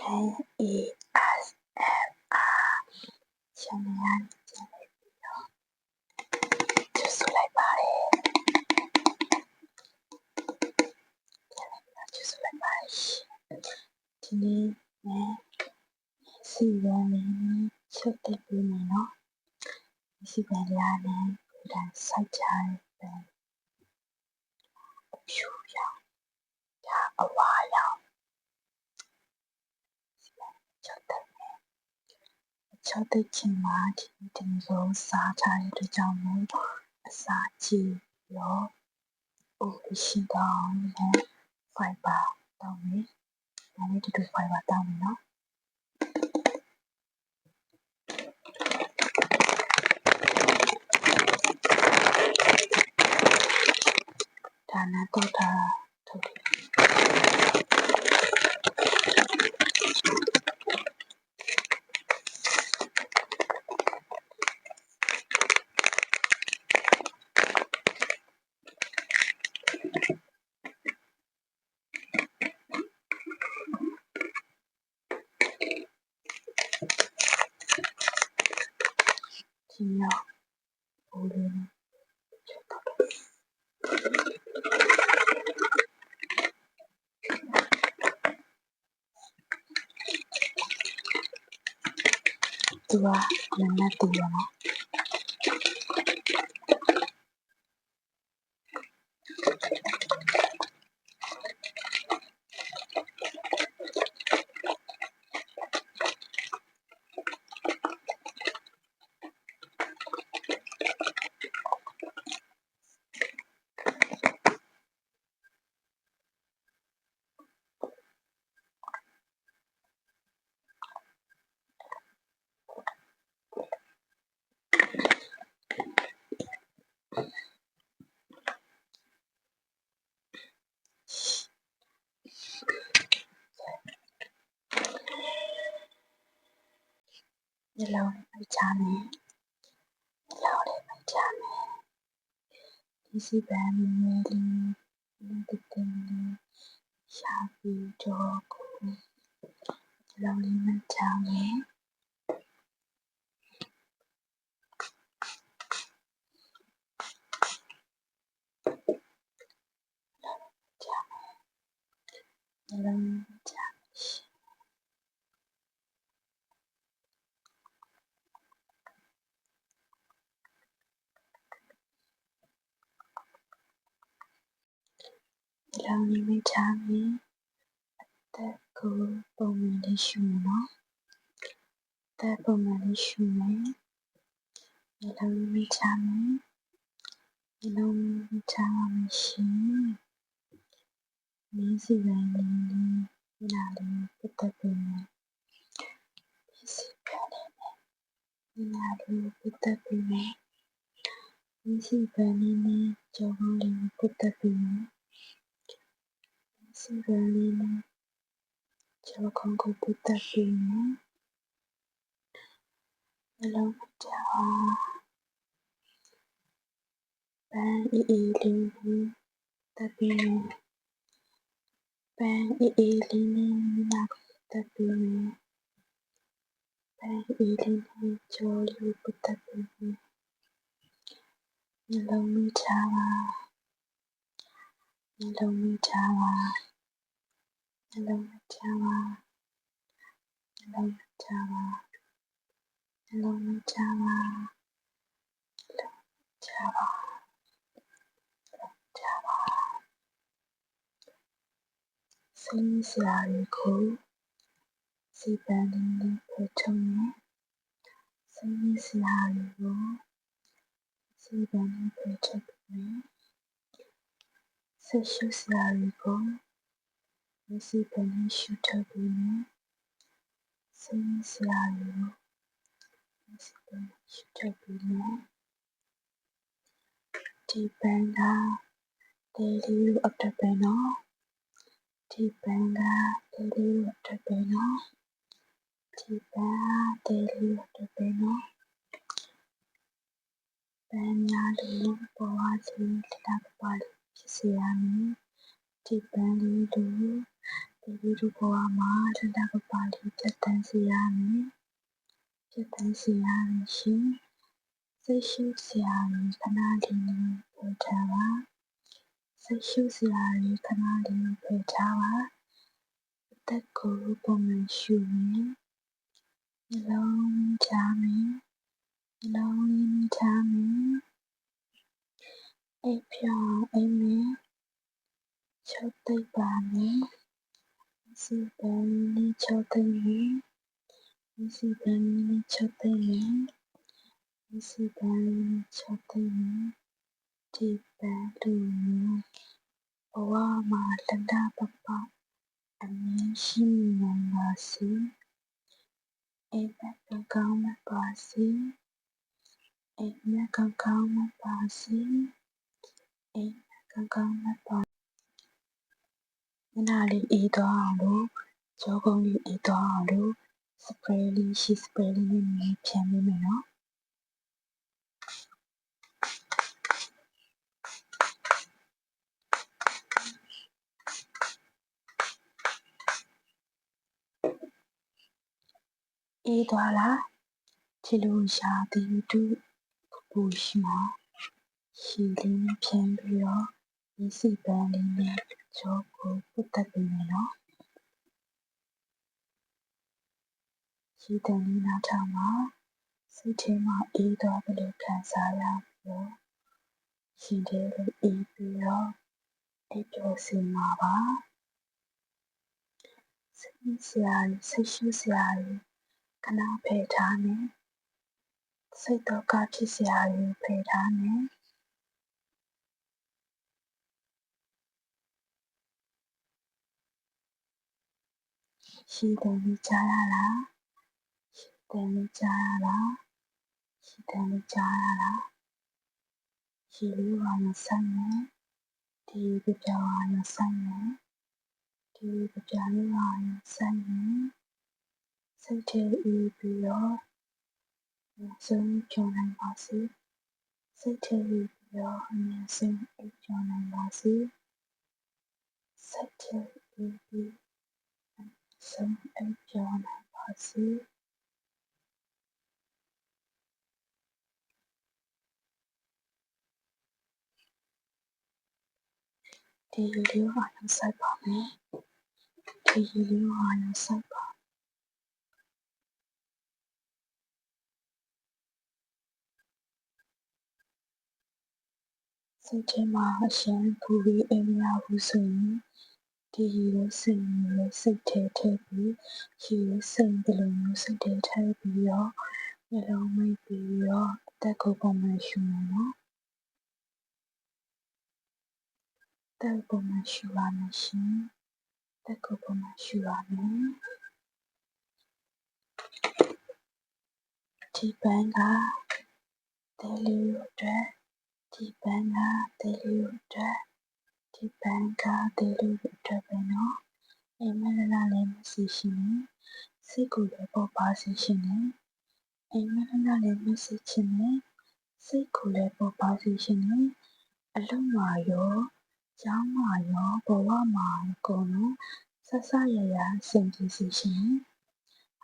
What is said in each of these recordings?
ASMR channel ပြန်လည်ပြီးတော့ကြိုဆိုလိုက်ပါတယ်ဒီနေ့စီရန်လေးချက်တက်ပြီးမယ်နော်စီပန်လာနဲ့ကိုယ်တိုင်စိုက်ကြတယ်ဖြူရောင်ဒါအဝါရောင်ချက်တက်ချက်တက်ချင်မှာဒီကိုစားထားတဲ့အတွက်ကြောင့်မို့အစာကြည့်ရောရှိတော့လည်း fiber တောင်းမယ်ဒါနဲ့တူတူ fiber တောင်းမယ်နော်ဒါနဲ့တော့တာထုတ်တယ်ဒီတော့ဘူလေးနဲ့ချက်တော့သူကနည်းနည်းတူရနော်မျက်လုံးလေးပိတ်ချမယ်ဒီစီပန်လေးလေးတက်တက်လေးရှာပြီးတော့ကိုမျက်လုံးလေးမှတ်ချမယ်မျက်လုံးလေးမှတ်ချလောင်နေမိချာမီတက်ကိုပုံမှန်လေးရှုနော်တက်ပုံမှန်လေးရှုမယ်လောင်နေမိချာမီလောင်နေမိချာမရှိမင်းစီပိုင်းလေးနားလေးပတ်သက်ပြီးမယ်ဒီစီပိုင်းလေးနားလေးပတ်သက်ပြီးမယ်ဒီစီပိုင်းလေးကြောင်းလေးပတ်သက်ပြီးမယ်စီပိုင်းလေးကြောင်းကိုပတ်သက်ပြီးမယ်အလုံးကြောင်းပန်းအေးအေးလေးတက်ပြီးမယ်ပန်းအေးအေးလေးနားကိုတက်ပြီးမယ်ပန်းအေးအေးလေးကြောင်းလေးပတ်သက်ပြီးမယ်နှလုံးမိချပါနှလုံးမိချပါနှလုံးမိချပါနှလုံးမိချပါနှလုံးမိချပါချပါချပါစိတ်စရာကိုစိတ်ပန်းလေးဖွင့်ထုတ်မယ်စိတ်စရာကိုစိတ်ပန်းလေးဖွင့်ထုတ်မယ်စိတ်ရှုစရာကိုစိတ်ပန်းလေးရှုထုတ်မယ်စိတ်စရာကိုစိတ်ပန်းလေးရှုထုတ်မယ်ဒီပန်းကတေးလေးကိုအတက်ပဲနော်ဒီပန်းကတေးလေးကိုအတက်ပဲနော်ဒီပန်းတေးလေးကိုအတက်ပဲနော်ပန်းများလေးပေါ်ဝါးလေးလက်ပါလေးဖြစ်စေရမယ်ဒီပန်းလေးတို့ ဒီလူဘဝမှာတတပပလေးဖြတ်တန်းစေရမယ်ဖြတ်တန်းစေရမယ်ရှင်စိတ်ရှုစရာလေးခဏလေးနဲ့ဖွင့်ထားပါစိတ်ရှုစရာလေးခဏလေးဖွင့်ထားပါအသက်ကိုပုံမှန်ရှုမယ်နှလုံးထားမယ်နှလုံးလေးထားမယ်အိပ်ဖြောင်းအိပ်မယ်ချုပ်သိပ်ပါမယ်စီပန်းလေးချုပ်သိပ်မယ်စီပန်းလေးချုပ်သိပ်မယ်စီပန်းလေးချုပ်သိပ်မယ်ဒီပန်းလူမျိုးဘဝမှာတတပပအမြင်ရှိနိုင်ပါစေအိမ်မက်ကောင်းမပါစေအိမ်မက်ကောင်းမပါစေအိမ်မက်ကောင်းမပါမျက်နှာလေးအေးသွားအောင်လို့ကြောကုန်းလေးအေးသွားအောင်လို့စပရေးလေးရှိစပရေးလေးနဲ့ဖြန်းပေးမယ်နော်အေးသွားလားဒီလိုရှာတီတူပူရှိမှာရှည်လေးဖြန်းပြီးတော့ဒီစီပန်းလေးနဲ့ကြောကိုပုတ်တက်ပေးမယ်နော်ရှည်တန်လေးနားထောင်ပါစိတ်ထဲမှာအေးသွားတယ်လို့ခံစားရပြီးတော့ရှင်ထဲလေးအေးပြီးတော့အိပ်ပျော်စေမှာပါစိတ်ဆရာစိတ်ရှုစရာခဏဖယ်ထားမယ်စိတ်တော့ကဖြစ်စရာဖယ်ထားမယ်ရှည်တယ်လေးကြားရလားရှည်တယ်လေးကြားရလားရှည်တယ်လေးကြားရလားရှည်လေးဝါရဆိုင်မယ်ဒီပြပြဝါရဆိုင်မယ်ဒီပြပြလေးဝါရဆိုင်မယ်စိတ်ထဲအေးပြီးတော့အဆုံးဖြောနိုင်ပါစေစိတ်ထဲအေးပြီးတော့အမြဲဆုံးအိပ်ပျော်နိုင်ပါစေစိတ်ထဲအေးပြီးဆုံးအိပ်ပျော်နိုင်ပါစေဒီလေးဝါရဆိုင်ပါမယ်ဒီလေးဝါရဆိုင်ပါစိတ်ထဲမှာအရှမ်းပူပြီးအိမ်မရဘူးဆိုရင်ဒီလိုစိတ်မျိုးစိတ်ထဲထည့်ပြီးရှည်စိတ်ဒီလိုမျိုးစိတ်ထဲထည့်ပြီးတော့နှလုံးမိတ်ပြီးတော့အသက်ကိုပုံမှန်ရှုမယ်နော်တက်ပုံမှန်ရှုပါမယ်ရှင်တက်ကိုပုံမှန်ရှုပါမယ်ဒီပန်းကတဲလေးအတွက်ဒီပန်းကတဲလေးအတွက်ဒီပန်းကတဲလေးအတွက်ပဲနော်အိမ်မက်လာလည်းမရှိရှင်နဲ့စိတ်ကိုလည်းပေါ်ပါစေရှင်နဲ့အိမ်မက်လာလည်းမရှိချင်နဲ့စိတ်ကိုလည်းပေါ်ပါစေရှင်နဲ့အလုံးမှာရောကျောင်းမှာရောဘဝမှာအကုန်လုံးဆဆရရဆင်ပြေစေရှင်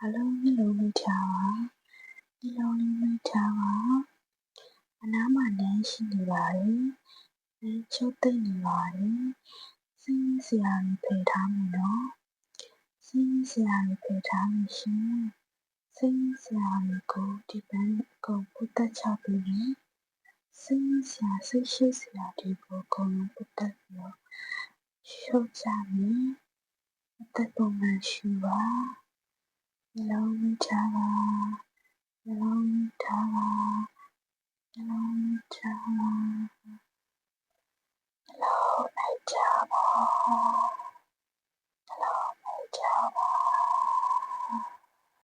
အလုံးနှလုံးမိထားပါနှလုံးလေးမိထားပါအနားမှာလမ်းရှိနေပါတယ်လမ်းချုပ်သိမ့်နေပါတယ်စိတ်ဆရာကြီးဖယ်ထားမယ်နော်စိတ်ဆရာကြီးဖယ်ထားမယ်ရှင်စိတ်ဆရာကြီးကိုဒီပန်းအကုန်ပုတ်တက်ချပြီးရင်စိတ်ဆရာစိတ်ရှိဆရာဒီကိုအကုန်လုံးပုတ်တက်ပြီးတော့ရှုပ်ချမယ်အသက်ပုံမှန်ရှူပါနှလုံးမိထားပါနှလုံးမိထားပါနှလုံးမိထားပါ